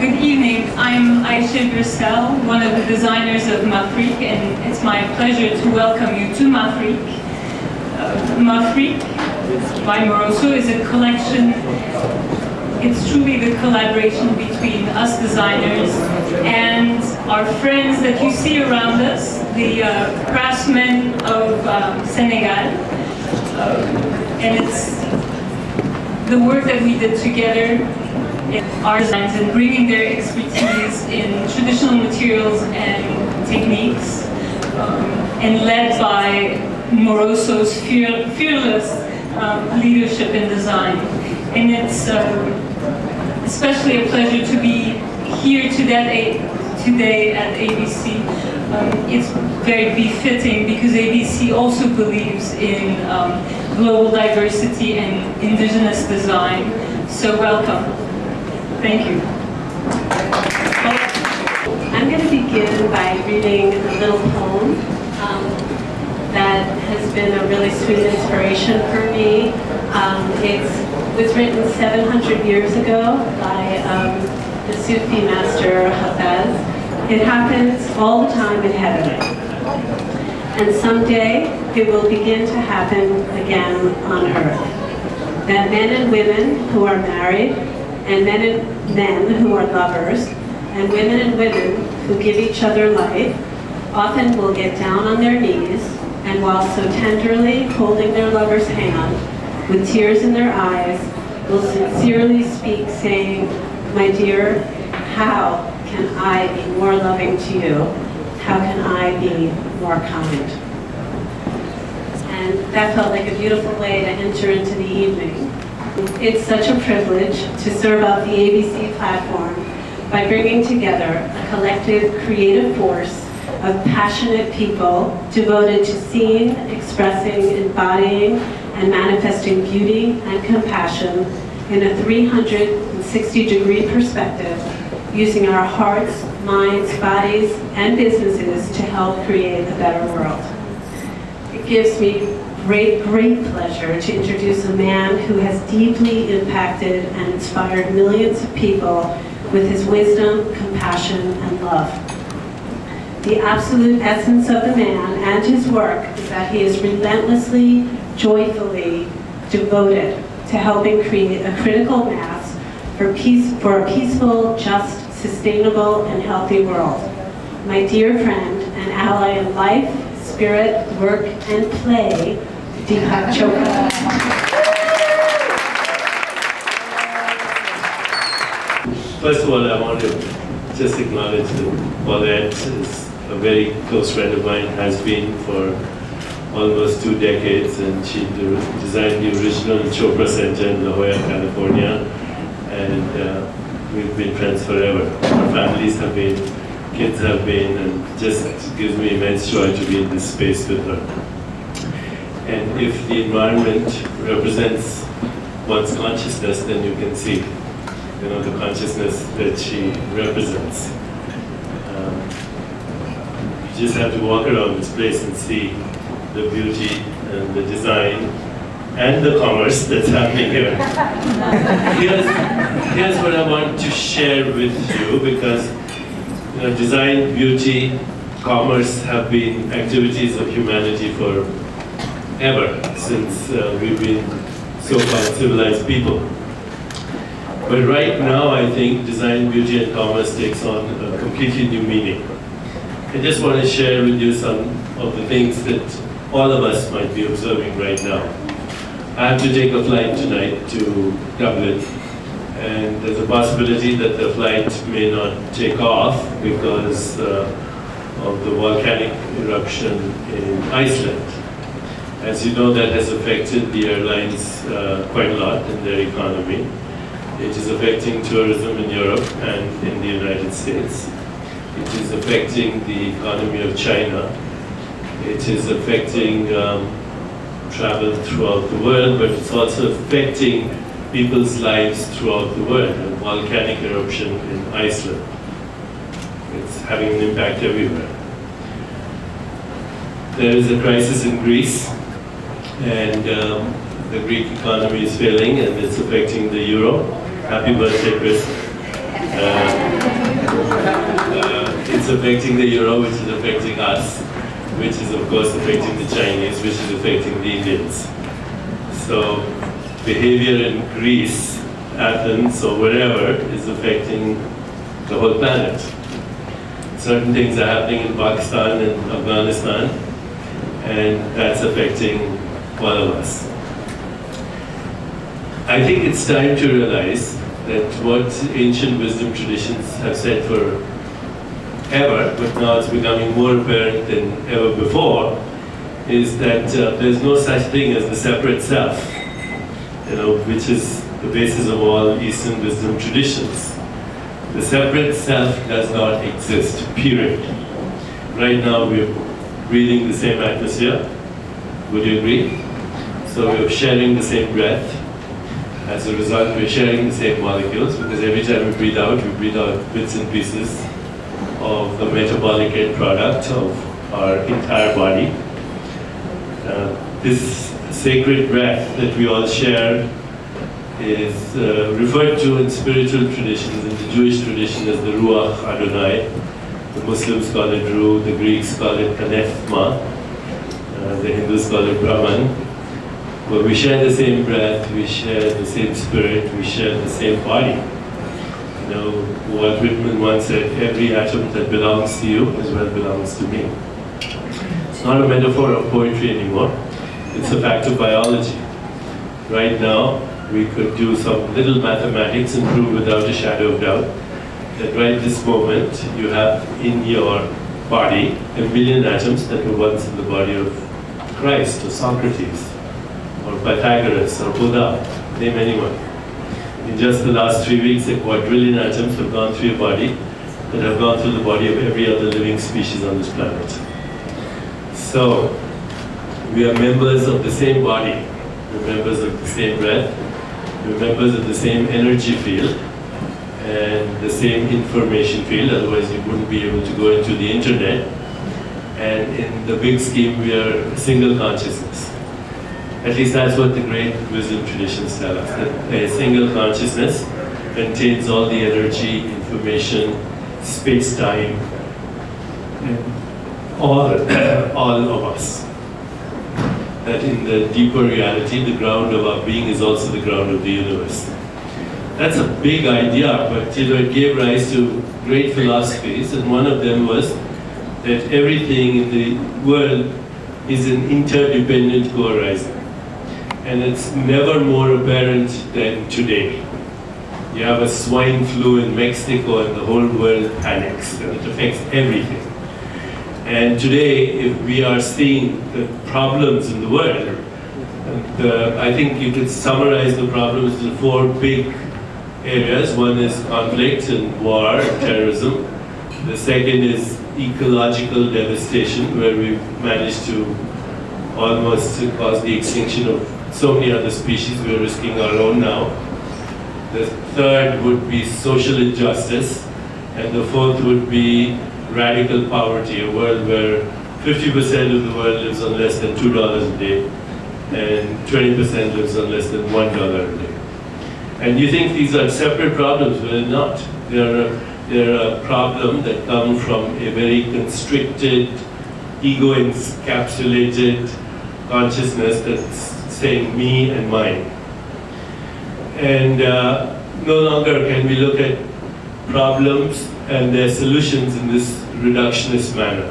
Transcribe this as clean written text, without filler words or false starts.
Good evening. I'm Ayşe Gürsel, one of the designers of Mafrik, and it's my pleasure to welcome you to Mafrik. Mafrik by Moroso is a collection. It's truly the collaboration between us designers and our friends that you see around us, the craftsmen of Senegal. And it's the work that we did together in our designs and bringing their expertise in traditional materials and techniques, and led by Moroso's fearless leadership in design. And it's especially a pleasure to be here today at ABC. It's very befitting because ABC also believes in global diversity and indigenous design. So welcome. Thank you. I'm going to begin by reading a little poem that has been a really sweet inspiration for me. It was written 700 years ago by the Sufi master Hafez. It happens all the time in heaven. And someday it will begin to happen again on earth. That men and women who are married, and men who are lovers, and women who give each other life, often will get down on their knees, and while so tenderly holding their lover's hand, with tears in their eyes, will sincerely speak, saying, "My dear, how can I be more loving to you? How can I be more kind?" And that felt like a beautiful way to enter into the evening. It's such a privilege to serve out the ABC platform by bringing together a collective creative force of passionate people devoted to seeing, expressing, embodying, and manifesting beauty and compassion in a 360-degree perspective, using our hearts, minds, bodies, and businesses to help create a better world. It gives me great pleasure to introduce a man who has deeply impacted and inspired millions of people with his wisdom, compassion, and love. The absolute essence of the man and his work is that he is relentlessly, joyfully devoted to helping create a critical mass for a peaceful, just, sustainable, and healthy world. My dear friend and ally in life, spirit, work, and play, Deepak Chopra. First of all, I want to just acknowledge that Paulette is a very close friend of mine, has been for almost 2 decades, and she designed the original Chopra Center in La Jolla, California, and we've been friends forever. Our families have been, kids have been, and just gives me immense joy to be in this space with her. And if the environment represents one's consciousness, then you can see, the consciousness that she represents. You just have to walk around this place and see the beauty and the design and the commerce that's happening here. Here's what I want to share with you, because design, beauty, commerce have been activities of humanity for ever, since we've been so-called civilized people. But right now, I think design, beauty, and commerce takes on a completely new meaning. I just want to share with you some of the things that all of us might be observing right now. I have to take a flight tonight to Dublin, and there's a possibility that the flight may not take off because of the volcanic eruption in Iceland. As you know, that has affected the airlines quite a lot in their economy. It is affecting tourism in Europe and in the United States. It is affecting the economy of China. It is affecting travel throughout the world, but it's also affecting people's lives throughout the world. A volcanic eruption in Iceland. It's having an impact everywhere. There is a crisis in Greece, and the Greek economy is failing, and it's affecting the euro. Happy birthday, Chris. affecting the euro, which is affecting us, which is of course affecting the Chinese, which is affecting the Indians. So behavior in Greece, Athens, or wherever is affecting the whole planet. Certain things are happening in Pakistan and Afghanistan, and that's affecting all of us. I think it's time to realize that what ancient wisdom traditions have said forever, but now it's becoming more apparent than ever before, is that there's no such thing as the separate self, which is the basis of all Eastern wisdom traditions. The separate self does not exist, period. Right now we're breathing the same atmosphere, would you agree? So we're sharing the same breath. As a result, we're sharing the same molecules, because every time we breathe out bits and pieces of the metabolic end product of our entire body. This sacred breath that we all share is referred to in spiritual traditions, in the Jewish tradition as the Ruach Adonai. The Muslims call it Ruh, the Greeks call it Kanefma, the Hindus call it Brahman. But we share the same breath, we share the same spirit, we share the same body. Walt Whitman once said, every atom that belongs to you as well belongs to me. It's not a metaphor of poetry anymore, it's a fact of biology. Right now, we could do some little mathematics and prove without a shadow of doubt that right this moment you have in your body 1 million atoms that were once in the body of Christ or Socrates or Pythagoras or Buddha, name anyone. In just the last 3 weeks, a quadrillion atoms have gone through your body that have gone through the body of every other living species on this planet. So, we are members of the same body, we're members of the same breath, we're members of the same energy field and the same information field, otherwise you wouldn't be able to go into the internet. And in the big scheme, we are a single consciousness. At least that's what the great wisdom traditions tell us, that a single consciousness contains all the energy, information, space-time, and all of us. That in the deeper reality, the ground of our being is also the ground of the universe. That's a big idea, but it gave rise to great philosophies, and one of them was that everything in the world is an interdependent co-arising. And it's never more apparent than today. You have a swine flu in Mexico and the whole world panics, and it affects everything. And today, if we are seeing the problems in the world, I think you could summarize the problems in 4 big areas. One is conflict and war and terrorism. The second is ecological devastation, where we've managed to almost cause the extinction of so many other species. We're risking our own now. The third would be social injustice, and the fourth would be radical poverty, a world where 50% of the world lives on less than $2 a day, and 20% lives on less than $1 a day. And you think these are separate problems, but they're not. They're a problem that come from a very constricted, ego-encapsulated consciousness that's saying me and mine. And no longer can we look at problems and their solutions in this reductionist manner.